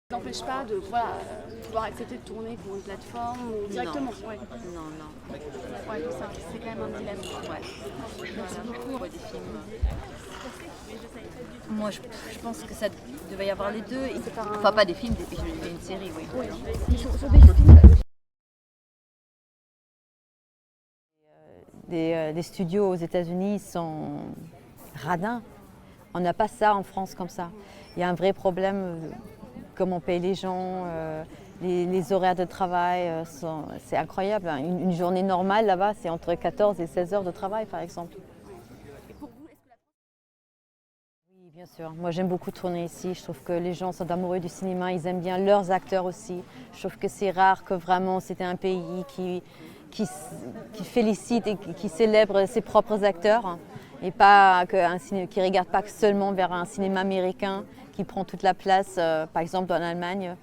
Ça n'empêche pas de pouvoir accepter de tourner pour une plateforme ou directement. Ouais. Non, non. Ouais, ça, c'est quand même un dilemme. Ouais. Merci beaucoup. Des films. Moi, je pense que ça devait y avoir les deux. Enfin, pas des films, une série, oui. Oui, sur des films. Des studios aux États-Unis sont radins. On n'a pas ça en France comme ça. Il y a un vrai problème, comment on paye les gens, les horaires de travail, c'est incroyable. Une journée normale là-bas, c'est entre 14 et 16 heures de travail par exemple. Oui, bien sûr. Moi j'aime beaucoup tourner ici. Je trouve que les gens sont amoureux du cinéma, ils aiment bien leurs acteurs aussi. Je trouve que c'est rare que vraiment c'était un pays qui félicite et qui célèbre ses propres acteurs et pas qui ne regarde pas seulement vers un cinéma américain qui prend toute la place, par exemple en Allemagne.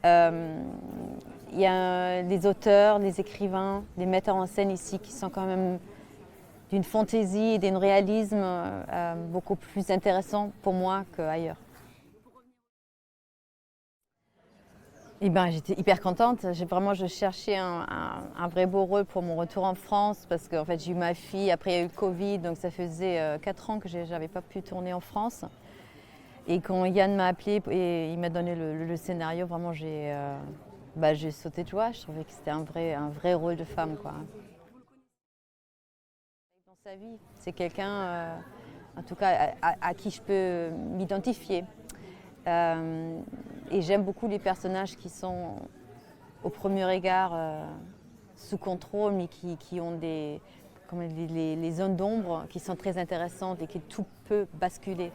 Il y a des auteurs, des écrivains, des metteurs en scène ici qui sont quand même d'une fantaisie et d'un réalisme beaucoup plus intéressant pour moi qu'ailleurs. Eh ben, j'étais hyper contente. Je cherchais un vrai beau rôle pour mon retour en France parce que en fait, j'ai eu ma fille, après il y a eu le Covid, donc ça faisait 4 ans que je n'avais pas pu tourner en France. Et quand Yann m'a appelé et il m'a donné le scénario, vraiment j'ai sauté de joie. Je trouvais que c'était un vrai rôle de femme, quoi. Dans sa vie, c'est quelqu'un, en tout cas, à qui je peux m'identifier. Et j'aime beaucoup les personnages qui sont au premier regard sous contrôle, mais qui ont les zones d'ombre qui sont très intéressantes et que tout peut basculer.